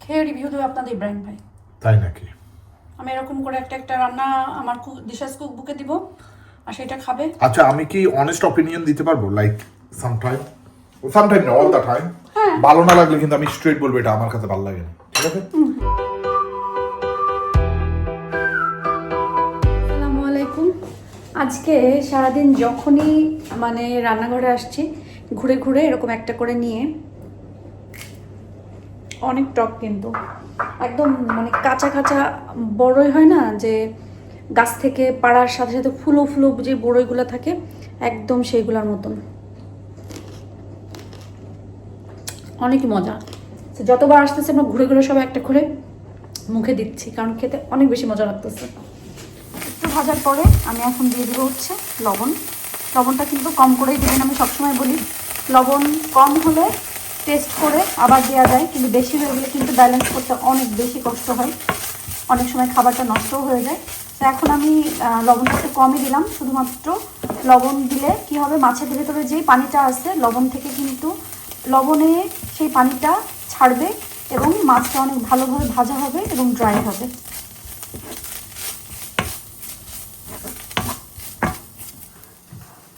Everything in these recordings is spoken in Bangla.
খেয়ে রিভিউ দেবে আপনাদের ইব্রাহিম ভাই। তাই নাকি? আমি এরকম করে একটা রান্না আমার ডিশাস কুক বুকে দিব, আর সেটা খাবে। আচ্ছা, আমি কি অনেস্ট অপিনিয়ন দিতে পারবো? লাইক সামটাইম না, অল দ্য টাইম। ভালো না লাগলে কিন্তু আমি স্ট্রেট বলবো এটা আমার কাছে ভালো লাগে না, ঠিক আছে? আসসালামু আলাইকুম। আজকে সারাদিন যখনই মানে রান্নাঘরে আসছি, ঘুরে ঘুরে এরকম একটা করে নিয়ে, অনেক টক কিন্তু একদম মানে কাঁচা কাঁচা বড়ই হয় না, যে গাছ থেকে পাড়ার সাথে সাথে ফুলো ফুলো যে বড়ইগুলো থাকে, একদম সেইগুলোর মতন। অনেক মজা। যতবার আসতেছে আমরা ঘুরে ঘুরে সবাই একটা করে মুখে দিচ্ছি, কারণ খেতে অনেক বেশি মজা লাগতেছে। একটু ভাজার পরে আমি এখন দিয়ে দেবো হচ্ছে লবণ। লবণটা কিন্তু কম করেই দেবেন, আমি সবসময় বলি লবণ কম হলে টেস্ট করে আবার দেওয়া যায়, কিন্তু বেশি হয়ে গেলে কিন্তু ব্যালেন্স করতে অনেক বেশি কষ্ট হয়, অনেক সময় খাবারটা নষ্টও হয়ে যায়। তো এখন আমি লবণটা একটু কমই দিলাম। শুধুমাত্র লবণ দিলে কি হবে, মাছের ভেতরে যেই পানিটা আছে লবণ থেকে, কিন্তু লবণে সেই পানিটা ছাড়বে এবং মাছটা অনেক ভালোভাবে ভাজা হবে এবং ড্রাই হবে।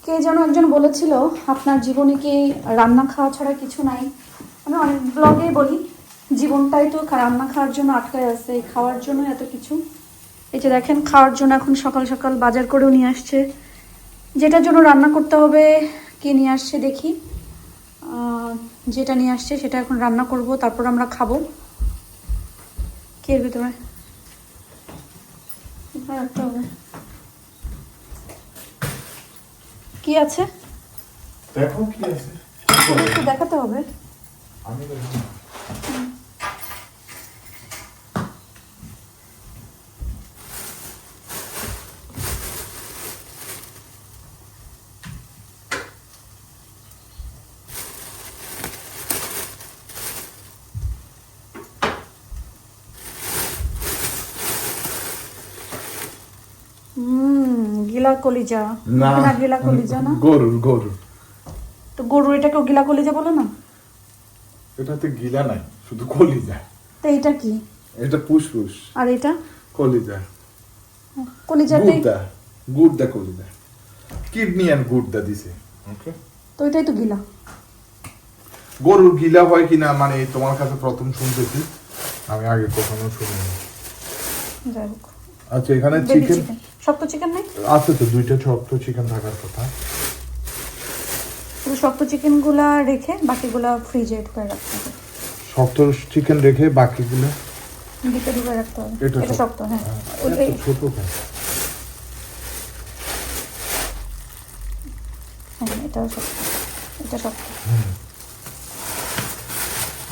কে যেন একজন বলেছিল, আপনার জীবনে কি রান্না খাওয়া ছাড়া কিছু নাই? আমি অনেক ব্লগেই বলি, জীবনটাই তো রান্না খাওয়ার জন্য আটকায় আছে, খাওয়ার জন্য এত কিছু। এই যে দেখেন, খাওয়ার জন্য এখন সকাল সকাল বাজার করেও নিয়ে আসছে, যেটার জন্য রান্না করতে হবে। কে নিয়ে আসছে দেখি, যেটা নিয়ে আসছে সেটা এখন রান্না করব, তারপর আমরা খাবো। কে ভিতরে রাখতে হবে, কি আছে দেখো কি আছে, একটু দেখাতে হবে। আমি দেখি। গিলা কলিজা না, না, গিলা কলিজা না, গরুর। তো গরু এটাকেও গিলা কলিজা বলে না? এটাতে গিলা নাই, শুধু কলিজা। তো এটা কি? এটা ফুসফুস। আর এটা কলিজা, কলিজাটাই গুড়দা কলিজা, কিডনি এন্ড গুড়দা দিছে। ওকে, তো এটাই তো গিলা। গরুর গিলা হয় কিনা মানে তোমার কাছে প্রথম শুনতেছি, আমি আগে কখনো শুনিনি। যাই হোক, আচ্ছা, এখানে বেবি চিকেন চিকেন, শক্ত চিকেন নেই? আছে তো, দুইটা শক্ত চিকেন থাকার কথা। শুধু শক্ত চিকেনগুলা রেখে বাকিগুলা ফ্রিজে ঢুকায় রাখতে হবে। শক্ত চিকেন রেখে বাকিগুলো ডিপে ঢুকায় রাখতে হবে। এটা এটা শক্ত, হ্যাঁ। এত ছোট কেন? হ্যাঁ, এটাও শক্ত, এটা শক্ত।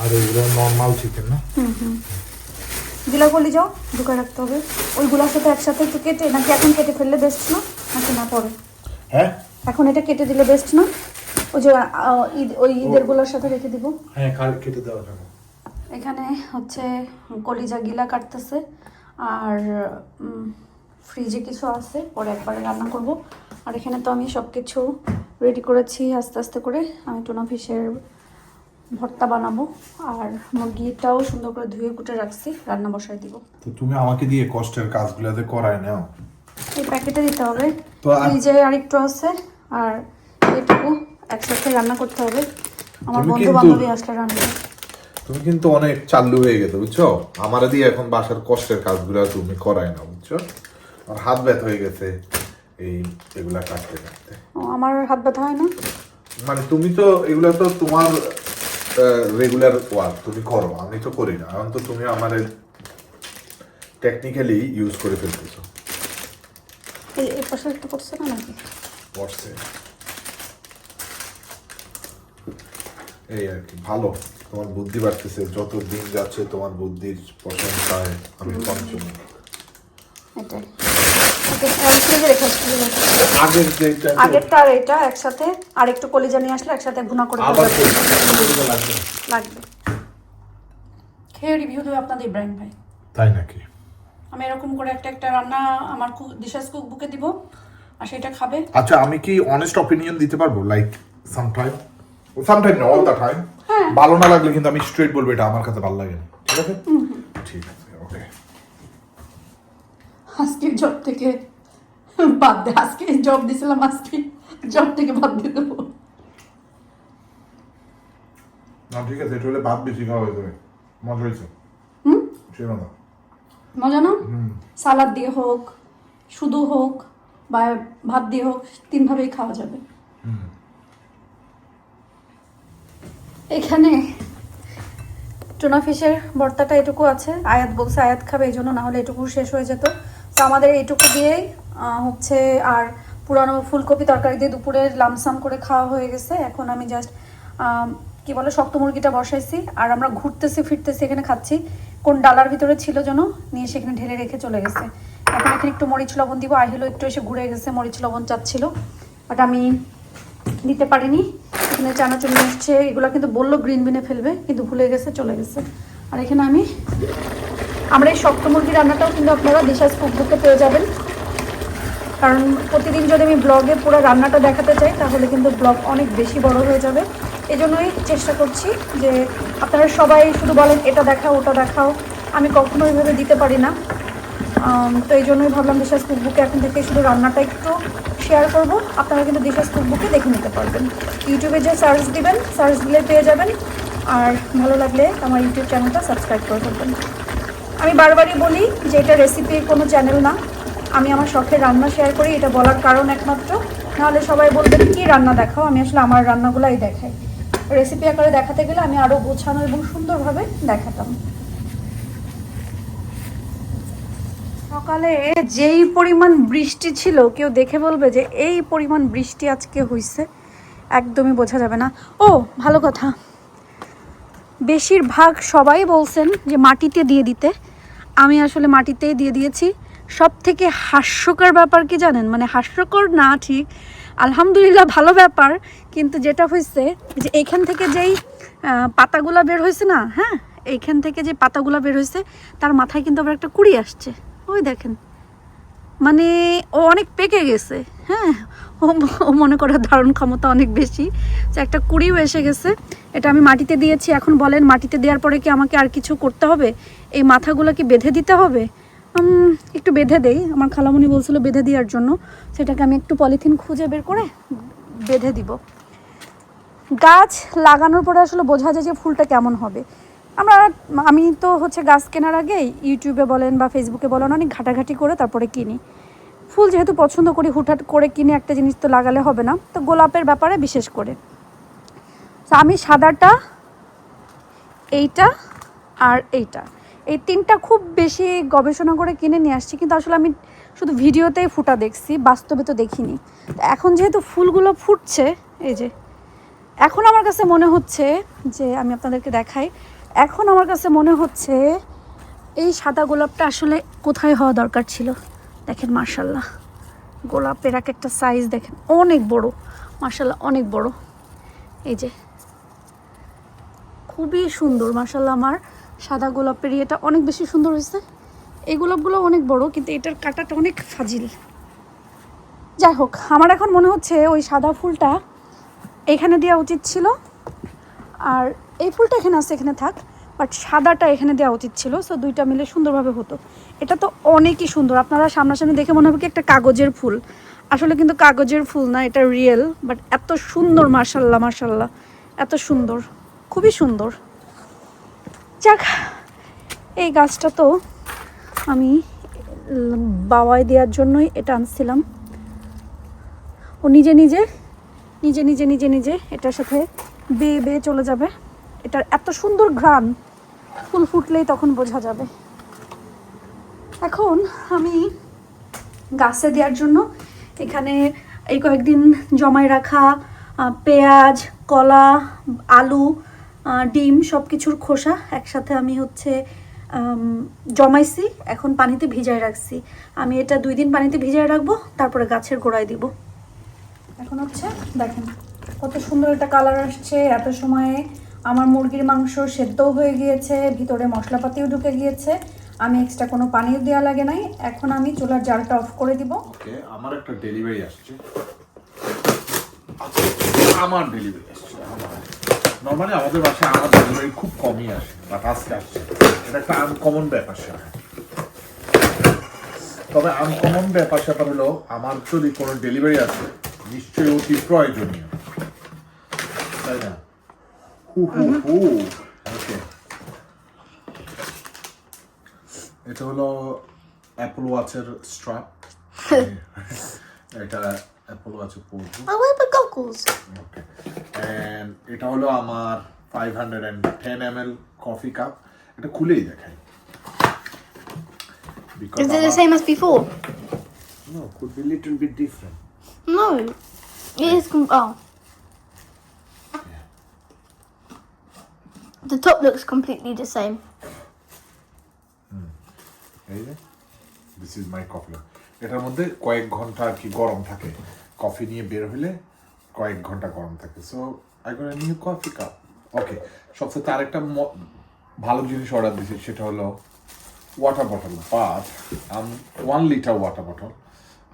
আর এগুলো নর্মাল চিকেন না? গিলা কলিজাও ঢুকায় রাখতে হবে। ওইগুলোর সাথে একসাথে একটু কেটে, নাকি এখন কেটে ফেললে বেস্ট না, নাকি না পরে? হ্যাঁ, এখন এটা কেটে দিলে বেস্ট না? ওই যে ওই ঈদের গুলোর সাথে রেখে দিব। হ্যাঁ, কেটে দেওয়া যাবে। এখানে হচ্ছে কলিজা গিলা কাটতেছে, আর ফ্রিজে কিছু আছে, পরে একবারে রান্না করব। আর এখানে তো আমি সব কিছু রেডি করেছি আস্তে আস্তে করে। আমি টুনা ফিশের ভর্তা বানাবো, আর মুরগিটাও সুন্দর করে ধুয়ে কুটে রাখছি, রান্না বসাই দিব। তো তুমি আমাকে দিয়ে কষ্টের কাজগুলোতে করায় নাও। এই প্যাকেটে দিতে হবে, তো ফ্রিজে আরেকটু আছে, আর এইটুকু একসাথে রান্না করতে হবে। আমার তুমি বন্ধু কিন্তু- বান্ধবী আসলে রান্না। তুমি কিন্তু অনেক চাল্লু হয়ে গেছো, বুঝছো? আমারে দিয়ে এখন বাসার কষ্টের কাজগুলো তুমি করায় না, বুঝছো? আর হাত ব্যথা হয়ে গেছে এগুলা কাটতে কাটতে। ও, আমার হাত ব্যথা হয় না? মানে তুমি তো এগুলা তো তোমার রেগুলার ওয়ার্ক, তুমি করো, আমি তো করি না। এখন তো তুমি আমার টেকনিক্যালি ইউজ করে ফেলতেছো। এই পাশে একটু করছে না নাকি? পড়ছে এই আর কি, ভালো। তোমার বুদ্ধি বাড়তেছে, যত দিন যাচ্ছে তোমার বুদ্ধির প্রশংসায় আমি পঞ্চম। এটাই ফ্রিজে রেখে আসছি। আগের যেটা আগেরটা আর এটা একসাথে, আর একটু কলিজা নিয়ে আসলে একসাথে ভুনা করে আবার ফেলবো। লাগবে। লাগবে। খেয়ে রিভিউ দেবে আপনাদের ইব্রাহিম ভাই। তাই নাকি? আমি এরকম করে একটা রান্না আমার ডিশাস কুক বুকে দিব, আর সেটা খাবে। আচ্ছা, আমি কি অনেস্ট অপিনিয়ন দিতে পারবো? লাইক সামটাইম না, অল দ্য টাইম। ভালো না লাগলে কিন্তু আমি স্ট্রেট বলবো এটা আমার কাছে ভালো লাগে না। ঠিক আছে? ঠিক আছে, ওকে। আজকে জব থেকে বাদ দে, আজকে জব দিছিলাম, আজকে জব থেকে বাদ দিয়ে দেবো। না ঠিক আছে, এটা হলে ভাত বেশি খাওয়া হয়ে যাবে। মজা হয়েছে। ছিল না মজা না? সালাদ দিয়ে হোক, শুধু হোক, বা ভাত দিয়ে হোক, 3 ভাবেই খাওয়া যাবে। এখানে টুনা ফিশের ভর্তাটা এটুকু আছে, আয়াত বলছে আয়াত খাবে, এই জন্য, না হলে এটুকু শেষ হয়ে যেত। তো আমাদের এইটুকু দিয়েই হচ্ছে, আর পুরানো ফুলকপি তরকারি দিয়ে দুপুরের লামসাম করে খাওয়া হয়ে গেছে। এখন আমি জাস্ট কি বলে শক্ত মুরগিটা বসাইছি, আর আমরা ঘুরতেছি ফিরতেছি, এখানে খাচ্ছি। কোন ডালার ভিতরে ছিল যেন, নিয়ে সেখানে ঢেলে রেখে চলে গেছে। এখন এখানে একটু মরিচ লবণ দিব, আহিলো একটু এসে ঘুরে গেছে, মরিচ লবণ চাচ্ছিল, বাট আমি দিতে পারিনি। এখানে চানাচুর নিয়ে এসছে, এগুলো কিন্তু বললো গ্রিন বিনে ফেলবে, কিন্তু ভুলে গেছে, চলে গেছে। আর এখানে আমরা এই শক্ত মুরগি রান্নাটাও কিন্তু আপনারা দিশাস কুকবুকে পেয়ে যাবেন, কারণ প্রতিদিন যদি আমি ব্লগে পুরো রান্নাটা দেখাতে চাই তাহলে কিন্তু ব্লগ অনেক বেশি বড় হয়ে যাবে। এই জন্যই চেষ্টা করছি যে আপনারা সবাই শুধু বলেন এটা দেখাও ওটা দেখাও, আমি কখনো এইভাবে দিতে পারি না। তো এই জন্যই ভাবলাম দিশাস কুকবুকে এখন থেকে শুধু রান্নাটা একটু শেয়ার করব। আপনারা কিন্তু দিশাস কুকবুকে দেখে নিতে পারবেন, ইউটিউবে যে সার্চ দিবেন, সার্চ দিলে পেয়ে যাবেন। আর ভালো লাগলে আমার ইউটিউব চ্যানেলটা সাবস্ক্রাইব করে ফেলবেন। আমি বারবারই বলি যে এটা রেসিপির কোনো চ্যানেল না, আমি আমার শখের রান্না শেয়ার করি, এটা বলার কারণ একমাত্র। নাহলে সবাই বলবেন কী রান্না দেখাও, আমি আসলে আমার রান্নাগুলোই দেখাই। রেসিপি আকারে দেখাতে গেলে আমি আরও গোছানো এবং সুন্দরভাবে দেখাতাম। সকালে যেই পরিমাণ বৃষ্টি ছিল, কেউ দেখে বলবে যে এই পরিমাণ বৃষ্টি আজকে হয়েছে, একদমই বোঝা যাবে না। ও ভালো কথা, বেশিরভাগ সবাই বলছেন যে মাটিতে দিয়ে দিতে, আমি আসলে মাটিতেই দিয়ে দিয়েছি। সব থেকে হাস্যকর ব্যাপার কি জানেন, মানে হাস্যকর না ঠিক, আলহামদুলিল্লাহ ভালো ব্যাপার, কিন্তু যেটা হয়েছে যে এইখান থেকে যেই পাতাগুলা বের হয়েছে না, হ্যাঁ, এইখান থেকে যে পাতাগুলা বের হয়েছে তার মাথায় কিন্তু আবার একটা কুড়ি আসছে, ওই দেখেন, মানে ও অনেক পেকে গেছে। হ্যাঁ, ও মনে করে ধারণ ক্ষমতা অনেক বেশি, যে একটা কুড়িও এসে গেছে। এটা আমি মাটিতে দিয়েছি। এখন বলেন মাটিতে দেওয়ার পরে কি আমাকে আর কিছু করতে হবে? এই মাথাগুলো কি বেঁধে দিতে হবে? একটু বেঁধে দেই, আমার খালামণি বলছিল বেঁধে দেওয়ার জন্য, সেটাকে আমি একটু পলিথিন খুঁজে বের করে বেঁধে দিব। গাছ লাগানোর পরে আসলে বোঝা যায় যে ফুলটা কেমন হবে। আমি তো হচ্ছে গাছ কেনার আগে ইউটিউবে বলেন বা ফেসবুকে বলেন অনেক ঘাটাঘাটি করে তারপরে কিনি। ফুল যেহেতু পছন্দ করি, হুটহাট করে কিনে একটা জিনিস তো লাগালে হবে না, তো গোলাপের ব্যাপারে বিশেষ করে। তো আমি সাদাটা, এইটা আর এইটা, এই 3টা খুব বেশি গবেষণা করে কিনে নিয়ে আসছি, কিন্তু আসলে আমি শুধু ভিডিওতেই ফুটা দেখছি, বাস্তবে তো দেখিনি। এখন যেহেতু ফুলগুলো ফুটছে, এই যে, এখন আমার কাছে মনে হচ্ছে যে আমি আপনাদেরকে দেখাই, এখন আমার কাছে মনে হচ্ছে এই সাদা গোলাপটা আসলে কোথায় হওয়া দরকার ছিল। দেখেন মাশাল্লাহ, গোলাপের এক একটা সাইজ দেখেন, অনেক বড়, মাশাল্লাহ অনেক বড়। এই যে খুবই সুন্দর মাশাল্লাহ, আমার সাদা গোলাপের এটা অনেক বেশি সুন্দর হয়েছে। এই গোলাপগুলো অনেক বড়, কিন্তু এটার কাঁটাটা অনেক ফাজিল। যাই হোক, আমার এখন মনে হচ্ছে ওই সাদা ফুলটা এখানে দেওয়া উচিত ছিল, আর এই ফুলটা এখানে আছে, এখানে থাক, বাট সাদাটা এখানে দেওয়া উচিত ছিল। সো দুইটা মিলে সুন্দরভাবে হতো। এটা তো অনেকই সুন্দর, আপনারা সামনাসামনি দেখে মনে হবে কি একটা কাগজের ফুল, আসলে কিন্তু কাগজের ফুল না, এটা রিয়েল। বাট এত সুন্দর, মাশাল্লাহ মাশাল্লাহ, এত সুন্দর, খুবই সুন্দর। যাক, এই গাছটা তো আমি বাওয়ায় দেওয়ার জন্যই এটা আনছিলাম। ও নিজে নিজে নিজে নিজে নিজে নিজে এটার সাথে বেয়ে বেয়ে চলে যাবে। এটার এত সুন্দর ঘ্রাণ, ফুল ফুটলেই তখন বোঝা যাবে। এখন আমি গাছে দেওয়ার জন্য এখানে এই কয়েকদিন জমায় রাখা পেঁয়াজ, কলা, আলু, ডিম সব কিছুর খোসা একসাথে আমি হচ্ছে জমাইছি, এখন পানিতে ভিজায় রাখছি। আমি এটা 2 দিন পানিতে ভিজায় রাখবো, তারপরে গাছের গোড়ায় দিব। এখন হচ্ছে দেখেন কত সুন্দর একটা কালার আসছে। এত সময়ে আমার মুরগির মাংস সেদ্ধও হয়ে গিয়েছে, ভিতরে মশলাপাতিও ঢুকে গিয়েছে, আমি এক্সট্রা কোনো পানিও দেওয়া লাগে নাই। এখন আমি চুলার জালটা অফ করে দিব। ওকে, আমার একটা ডেলিভারি আসছে, আমার ডেলিভারি আসছে, নরমালি আমাদের বাসায় আমার ডেলিভারি খুব কমই আসে, বাট আজকে আসছে। এটা একটা আনকমন ব্যাপার স্যাপার। তবে আনকমন ব্যাপার স্যাপার হলো আমার যদি কোনো ডেলিভারি আছে নিশ্চয়ই অতি প্রয়োজনীয়, তাই না? ওকে, এটা হলো অ্যাপল ওয়াচের স্ট্র্যাপ। এটা অ্যাপল ওয়াচের পরবো। I wear my goggles. Okay, and এটা হলো আমার 510 ml কফি কাপ। এটা খুলেই দেখাই। Is it the same as before? No, could be little bit different. No. It is. Oh. The top looks completely the same. এই যে দিস ইজ মাই কফি। এটার মধ্যে কয়েক ঘন্টা আর কি গরম থাকে, কফি নিয়ে বের হলে কয়েক ঘন্টা গরম থাকে। So I got a new coffee cup. Okay, সবচেয়ে তার একটা ভালো জিনিস অর্ডার দিয়েছি, সেটা হলো water bottle, but 1 litre water bottle.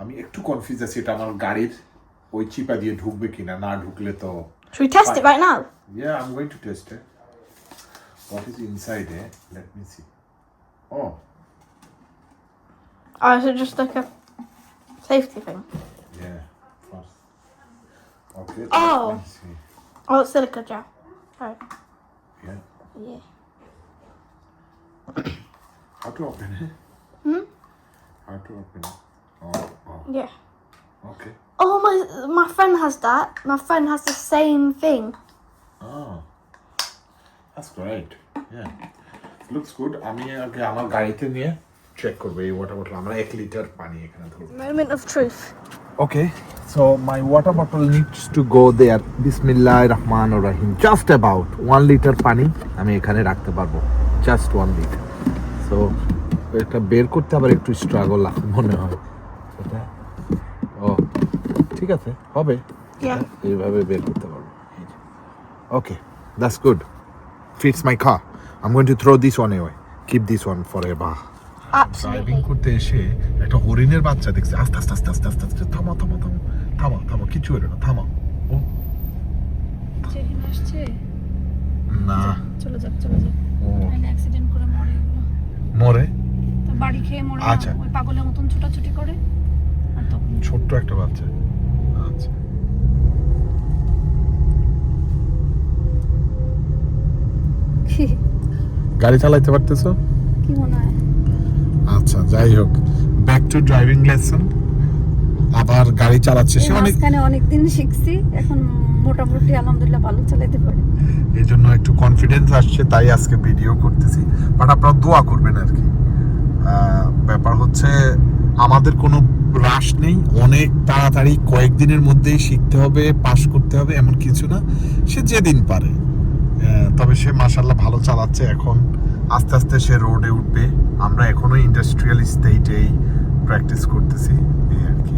আমি একটু কনফিউজ আছি এটা আমার গাড়ির ওই চিপা দিয়ে ঢুকবে কিনা, না ঢুকলে তো Should we test it right now? Yeah, I'm going to test it. What is inside it? Let me see. Oh, Or is it just like a safety thing? yeah. First. Okay. Oh. Let me see. Oh, it's silica gel. Right. Yeah. Yeah. How to open it? How to open it? Oh. Yeah. Okay. Oh, my friend has that. My friend has the same thing. Oh. That's great. Yeah. Looks good. আমি আগে আমার গাড়িতে নিয়ে চেক করব এই ওয়াটার বটল। আমরা 1 লিটার পানি এখানে ধরব। Moment of truth. Okay, so my water bottle needs to go there. Bismillahirrahmanirrahim. Just about 1 liter পানি আমি এখানে রাখতে পারবো। Just 1 liter. So এটা বের করতে আবার একটু স্ট্রাগল মনে হয়। এটা ও ঠিক আছে, হবে। Yeah. এইভাবে বের করতে পারবো। Okay, that's good. Fits my car. I'm going to throw this one away. Keep this one forever. Driving Absolutely. করতে এসে একটা হরিণের বাচ্চা দেখছে। আস্তে আস্তে আস্তে আস্তে আস্তে আস্তে থামো থামো থামো থামো থামো, কিছু হলো না, থামো। ও যেখানে আসছে না, চলে যাক চলে যাক। ও অ্যাক্সিডেন্ট করে মরে এগুলো, মরে তো বাড়ি খেয়ে মরে না, আচ্ছা। ওই পাগলের মতন ছোটাছুটি করে আর তখন ছোট্ট একটা বাচ্চা। আচ্ছা, গাড়ি চালাইতে পারতেছো? কি মনে হয়? আচ্ছা, যাই হোক, ব্যাক টু ড্রাইভিং লেসন। আবার গাড়ি চালাচ্ছে সে অনেক, মাঝখানে অনেকদিন শিখছি, এখন মোটামুটি আলহামদুলিল্লাহ ভালো চালাতে পারি। এই জন্য একটু কনফিডেন্স আসছে, তাই আজকে ভিডিও করতেছি। বাট আপনারা দোয়া করবেন আর কি। ব্যাপার হচ্ছে আমাদের কোনো রাশ নেই, অনেক তাড়াতাড়ি কয়েকদিনের মধ্যেই শিখতে হবে, পাস করতে হবে এমন কিছু না, সে যেদিন পারে। তবে সে মাশাআল্লাহ ভালো চালাচ্ছে। এখন আস্তে আস্তে সে রোডে উঠবে। আমরা এখনো ইন্ডাস্ট্রিয়াল স্টেটেই প্র্যাকটিস করতেছি এই আর কি।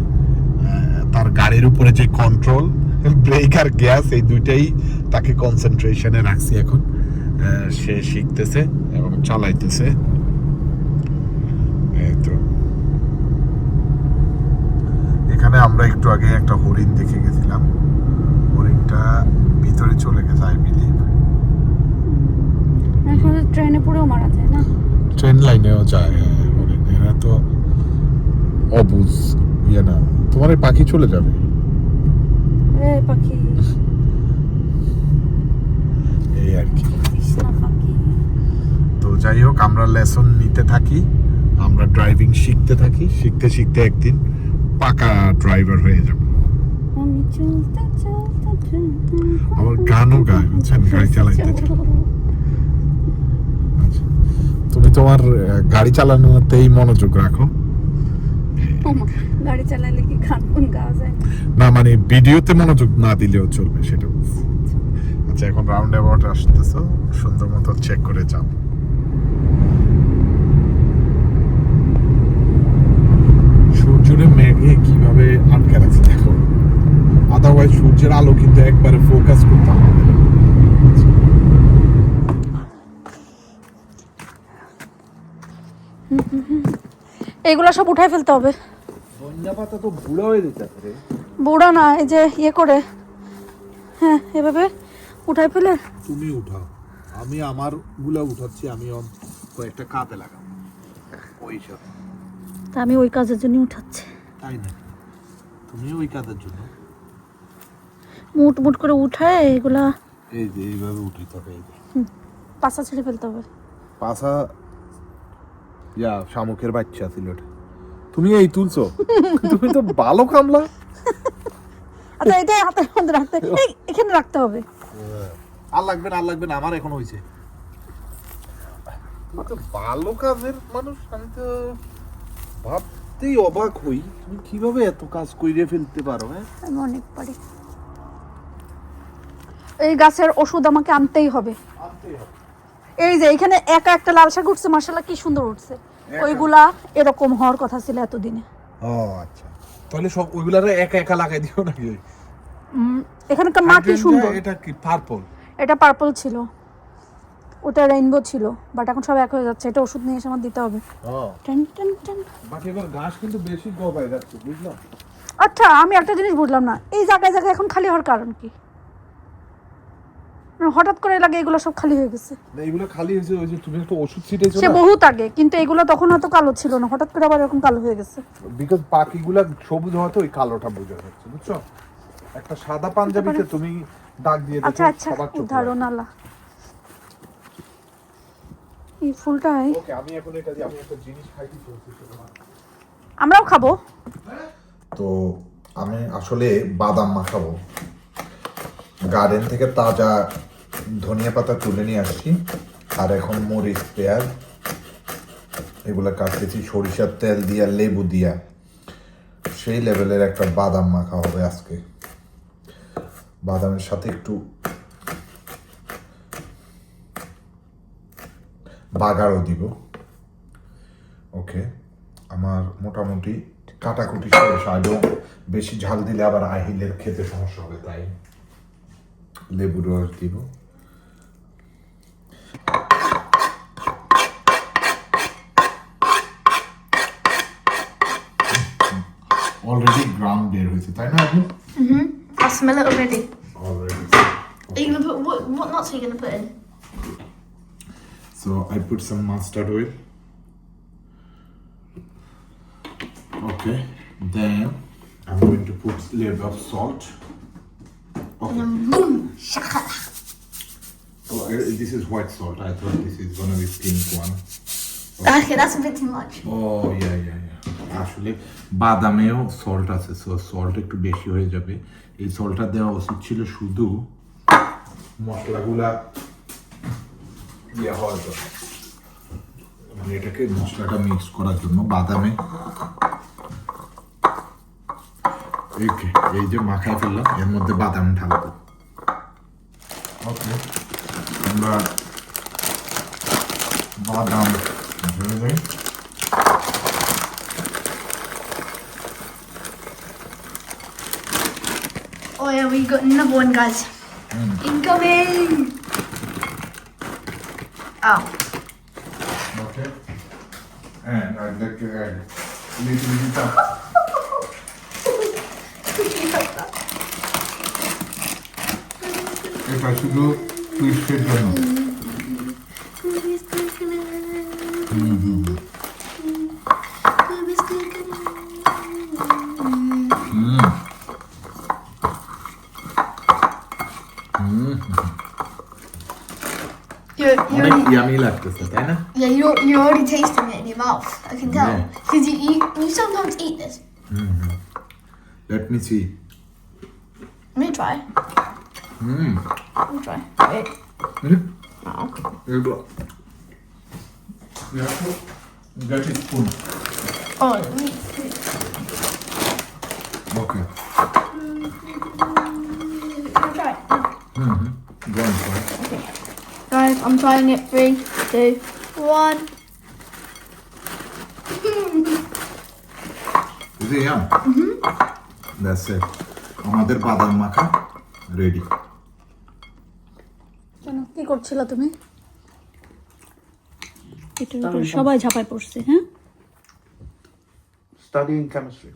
তার গাড়ির উপরে যে কন্ট্রোল, ব্রেক আর গ্যাস, এই দুইটাই তাকে কনসেন্ট্রেশনে রাখছি এখন। সে শিখতেছে এবং চালাইতেছে। এই তো এখানে আমরা একটু আগে একটা হরিণ দেখে গেছিলাম, হরিণটা ভিতরে চলে গেছে আই বিলিভ। এখন ট্রেনে পড়েও মারা যায় না? ট্রেন লাইনেও যায় হরিণ, এরা তো অবুঝ ইয়ে না। তোমার এই পাখি চলে যাবে, পাখি এই আর কি। কৃষ্ণা পাখি। তো যাই হোক, আমরা লেসন নিতে থাকি, আমরা ড্রাইভিং শিখতে থাকি, শিখতে শিখতে একদিন পাকা ড্রাইভার হয়ে যাব। আমি চলতে চলতে চলতে আবার গানও গায়, বুঝছেন, গাড়ি চালাইতে। আচ্ছা, তুমি তোমার গাড়ি চালানোতেই মনোযোগ রাখো। ওমা, গাড়ি চালালে কি গান কোন গাওয়া যায়? না মানে ভিডিওতে মনোযোগ না দিলেও চলবে, সেটা বলছি। আচ্ছা, এখন রাউন্ড অ্যাবাউট আসতেছো, সুন্দর মতো চেক করে যাও। সূর্যের মেঘে কিভাবে আটকে রাখছে দেখো, আদারওয়াইজ সূর্যের আলো কিন্তু একবারে ফোকাস করতে হবে। এগুলো সব উঠাই ফেলতে হবে। ধনিয়া পাতা তো বুড়ো হয়ে যেতে রে। বুড়া না, এই যে ইয়ে করে, হ্যাঁ এভাবে উঠাই ফেলে তুমি উঠাও, আমি আমার গুলা উঠাচ্ছি, আমি কয়েকটা কাপে লাগাবো ওই সাথে। তা আমি ওই কাজের জন্য উঠাচ্ছি। তাই না, তুমি ওই কাজের জন্য মুট মুট করে উঠায় এগুলা এই যে এইভাবে উঠিতে হবে। এই যে পাশা ছেড়ে ফেলতে হবে। পাছা শামুকের বাচ্চা ছিল ওটা, তুমি এই তুলছো, তুমি তো ভালো কামলা। আচ্ছা এটা হাতের মধ্যে রাখতে, এখানে রাখতে হবে। আর লাগবে না, আর লাগবে না, আমার এখন হয়েছে। তো ভালো কাজের মানুষ, আমি তো ভাবতেই অবাক হই তুমি কিভাবে এত কাজ কইরে ফেলতে পারো। হ্যাঁ, আমি অনেক পারি। এই গাছের ওষুধ আমাকে আনতেই হবে। এই যে এখানে একা একটা লাল শাক উঠছে, মাশাআল্লাহ কি সুন্দর উঠছে। ওইগুলা এরকম হওয়ার কথা ছিল এতদিনে। ও আচ্ছা, তাহলে সব ওইগুলারে একা একা লাগাই দিও নাকি? এখানকার মাটি সুন্দর। এটা কি পার্পল? এটা পার্পল ছিল, ওটা রেইনবো ছিল, বাট এখন সব এক হয়ে যাচ্ছে। এটা ওষুধ নিয়ে এসে আমার দিতে হবে। Ten ten ten. বাট এবার ঘাস কিন্তু বেশি গবায় যাচ্ছে, বুঝলাম। আচ্ছা আমি একটা জিনিস বুঝলাম না, এই জায়গায় জায়গায় এখন খালি হওয়ার কারণ কি? মানে হঠাৎ করে লাগে এগুলো সব খালি হয়ে গেছে। না, এগুলো খালি হয়েছে ওই যে তুমি একটা ওষুধ ছিটেছো সে না, বহুত আগে, কিন্তু এগুলো তখন হয়তো কালো ছিল না, হঠাৎ করে আবার এরকম কালো হয়ে গেছে। বিকজ পাখিগুলা সবুজ হওয়াতে ওই কালোটা বোঝা যাচ্ছে, বুঝছো? একটা সাদা পাঞ্জাবিতে তুমি দাগ দিয়ে দেখো, আচ্ছা আচ্ছা, সবার চোখে উদাহরণ আলা। এই ফুলটাই ওকে, আমি এখন এটা দিয়ে আমি একটা জিনিস খাইতে চলছি। আমরাও খাবো। তো আমি আসলে বাদাম মাখাবো, গার্ডেন থেকে তাজা ধনিয়া পাতা তুলে নিয়ে আসছি, আর এখন মরিচ, পেঁয়াজ এগুলা কাটতেছি, সরিষার তেল দিয়া, লেবু দিয়া, সেই লেভেলের একটা বাদাম মাখা হবে আজকে। বাদামের সাথে একটু বাগারও দিব। ওকে, আমার মোটামুটি কাটাকুটি শেষ। আগে বেশি ঝাল দিলে আবার আহিলের খেতে সমস্যা হবে, তাই লেবুর রস দিব। অলরেডি গ্রাম বের হয়েছে, তাই না? I smell it already. Already. Are you gonna put what nuts are you gonna put in? So I put some mustard oil. Okay, then I'm going to put a little bit of salt. Okay. Boom! Shaka. Oh, this is white salt. I thought this is gonna be pink one. Okay, that's a bit too much. Oh yeah, yeah, yeah. আসলে বাদামেও সল্ট আছে, সো সল্ট একটু বেশি হয়ে যাবে। এই সল্টটা দেওয়া উচিত ছিল শুধু মশলাগুলা ইয়ে হওয়ার জন্য, মানে এটাকে মশলাটা মিক্স করার জন্য। বাদামে এই যে মাখায় ফেললাম, এর মধ্যে বাদাম ঢালবো। ওকে, আমরা বাদাম ঢেলে দেই। Oh yeah, we got another one, guys. Incoming! Oh. Okay. And I'd like to add a little bit of এটা শুধু টুইস্টের জন্য। অনেক ইয়ামি লাগতেছে, তাই না? You're already tasting it in your mouth. I can tell. Yeah. Because you sometimes eat this. Let me see. Let me try. Let me try. Wait. Oh. You have to get it spoon. Oh, let me. Okay. Can I try it? Go on, try. Guys, I'm trying it. 3, 2, 1. Is it yum? That's it. আমাদের বাদাম মাখা রেডি। কেন কি করছিল তুমি? এটার উপর সবাই ঝাঁপায় পড়ছে। হ্যাঁ, Studying chemistry.